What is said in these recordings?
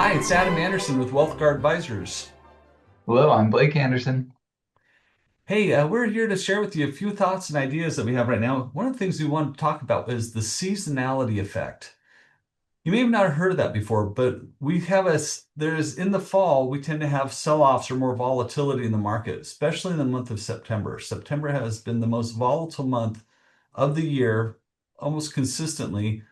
Hi, it's Adam Anderson with WealthGuard Advisors. Hello, I'm Blake Anderson. Hey, we're here to share with you a few thoughts and ideas that we have right now. One of the things we want to talk about is the seasonality effect. You may have not heard of that before, but there's in the fall, we tend to have sell-offs or more volatility in the market, especially in the month of September. September has been the most volatile month of the year, almost consistently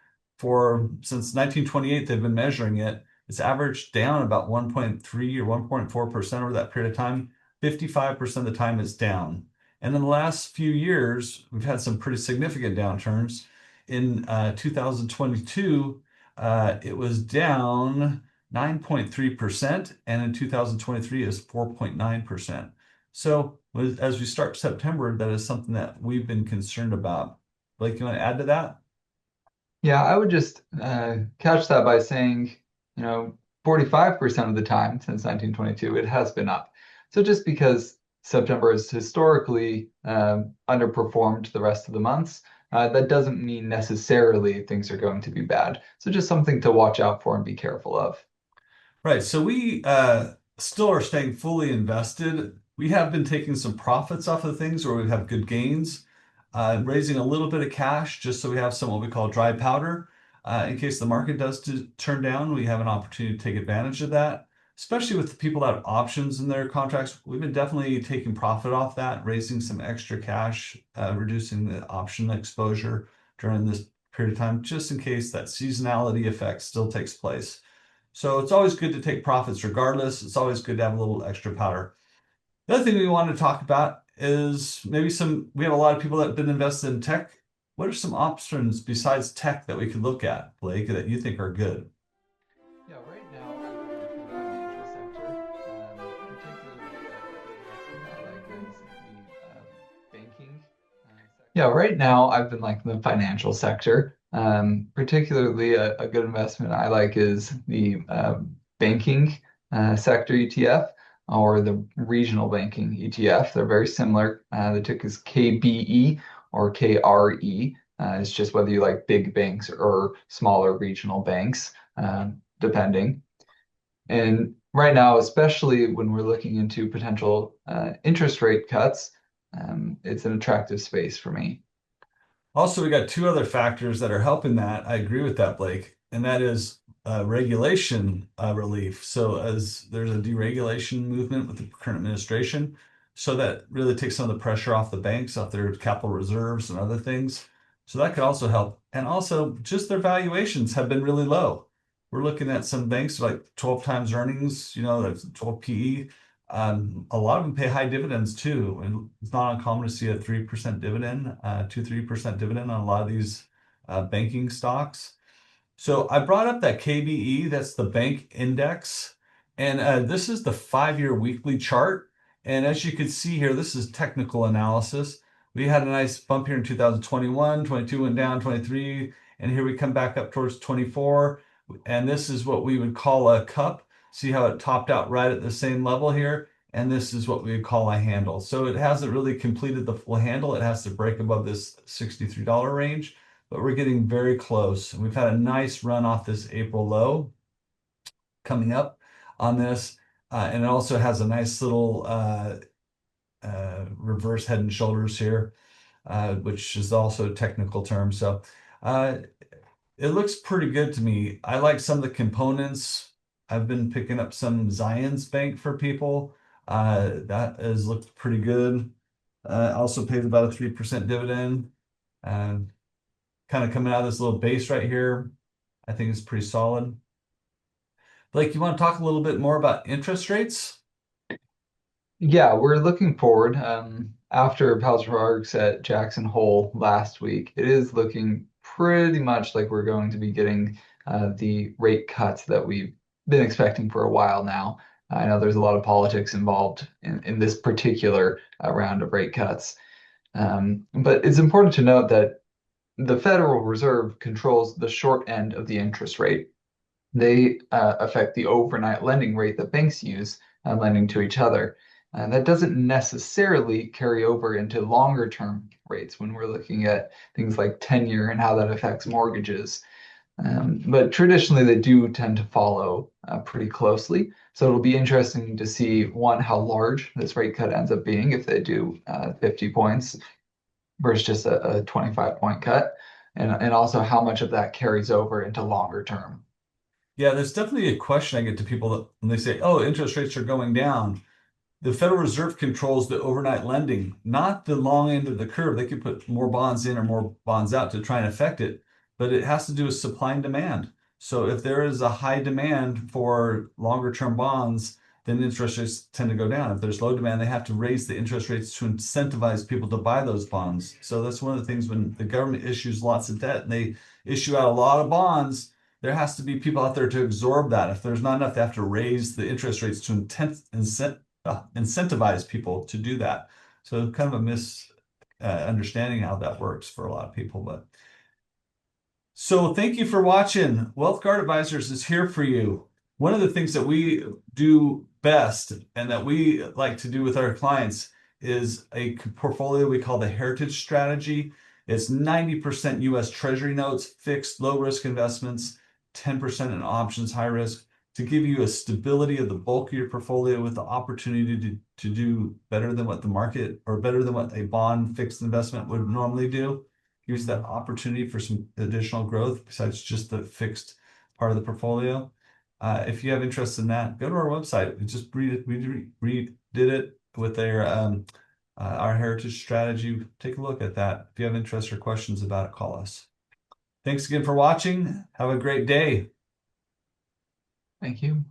since 1928, they've been measuring it. It's averaged down about 1.3 or 1.4% over that period of time. 55% of the time it's down. And in the last few years, we've had some pretty significant downturns. In 2022, it was down 9.3%, and in 2023 is 4.9%. So as we start September, that is something that we've been concerned about. Blake, you want to add to that? Yeah, I would just catch that by saying, you know, 45% of the time since 1922, it has been up. So just because September has historically underperformed the rest of the months, that doesn't mean necessarily things are going to be bad. So just something to watch out for and be careful of. Right. So we still are staying fully invested. We have been taking some profits off of things where we have good gains, raising a little bit of cash just so we have some what we call dry powder. In case the market does turn down, we have an opportunity to take advantage of that, especially with the people that have options in their contracts. We've been definitely taking profit off that, raising some extra cash, reducing the option exposure during this period of time, just in case that seasonality effect still takes place. So it's always good to take profits regardless. It's always good to have a little extra powder. The other thing we want to talk about is we have a lot of people that have been invested in tech. What are some options besides tech that we could look at, Blake, that you think are good? Yeah, right now I've been looking at the financial sector. Particularly the investment I like is the banking sector. Yeah, right now I've been liking the financial sector. Particularly a good investment I like is the banking sector ETF or the regional banking ETF. They're very similar. The ticker is KBE or KRE. It's just whether you like big banks or smaller regional banks, depending. And right now, especially when we're looking into potential interest rate cuts, it's an attractive space for me. Also, we got two other factors that are helping that. I agree with that, Blake, and that is regulation relief. So, as there's a deregulation movement with the current administration, so that really takes some of the pressure off the banks, off their capital reserves and other things. So that could also help. And also, just their valuations have been really low. We're looking at some banks like 12 times earnings, that's 12 PE. A lot of them pay high dividends too, and it's not uncommon to see a 3% dividend, 2-3% dividend on a lot of these banking stocks. So I brought up that KBE, that's the bank index, and this is the 5-year weekly chart. And as you can see here, this is technical analysis. We had a nice bump here in 2021, 22 went down, 23, and here we come back up towards 24. And this is what we would call a cup. See how it topped out right at the same level here? And this is what we would call a handle. So it hasn't really completed the full handle. It has to break above this $63 range, but we're getting very close. And we've had a nice run off this April low coming up on this. And it also has a nice little reverse head and shoulders here, which is also a technical term. So uh, it looks pretty good to me. I like some of the components. I've been picking up some Zions Bank for people. That has looked pretty good. Also pays about a 3% dividend. Uh, Kind of coming out of this little base right here. I think it's pretty solid. Blake, you want to talk a little bit more about interest rates? Yeah, we're looking forward. After Pals Remarks at Jackson Hole last week, it is looking pretty much like we're going to be getting the rate cuts that we've been expecting for a while now. I know there's a lot of politics involved in this particular round of rate cuts. But it's important to note that the Federal Reserve controls the short end of the interest rate. They affect the overnight lending rate that banks use lending to each other. That doesn't necessarily carry over into longer term rates when we're looking at things like tenure and how that affects mortgages. But traditionally, they do tend to follow pretty closely. So it'll be interesting to see, one, how large this rate cut ends up being if they do 50 points versus just a 25-point cut, and also how much of that carries over into longer term. Yeah, there's definitely a question I get to people that when they say, "Oh, interest rates are going down." The Federal Reserve controls the overnight lending, not the long end of the curve. They could put more bonds in or more bonds out to try and affect it, but it has to do with supply and demand. So if there is a high demand for longer term bonds, then interest rates tend to go down. If there's low demand, they have to raise the interest rates to incentivize people to buy those bonds. So that's one of the things when the government issues lots of debt and they issue out a lot of bonds, there has to be people out there to absorb that. If there's not enough, they have to raise the interest rates to incentivize people to do that. So kind of a misunderstanding how that works for a lot of people. But so thank you for watching. WealthGuard Advisors is here for you. One of the things that we do best and that we like to do with our clients is a portfolio we call the Heritage Strategy. It's 90% US Treasury notes, fixed low risk investments, 10% in options, high risk, to give you a stability of the bulk of your portfolio with the opportunity to do better than what the market or better than what a bond fixed investment would normally do. Here's that opportunity for some additional growth besides just the fixed part of the portfolio. If you have interest in that, go to our website. We just redid it with our heritage strategy. Take a look at that. If you have interest or questions about it, call us. Thanks again for watching. Have a great day. Thank you.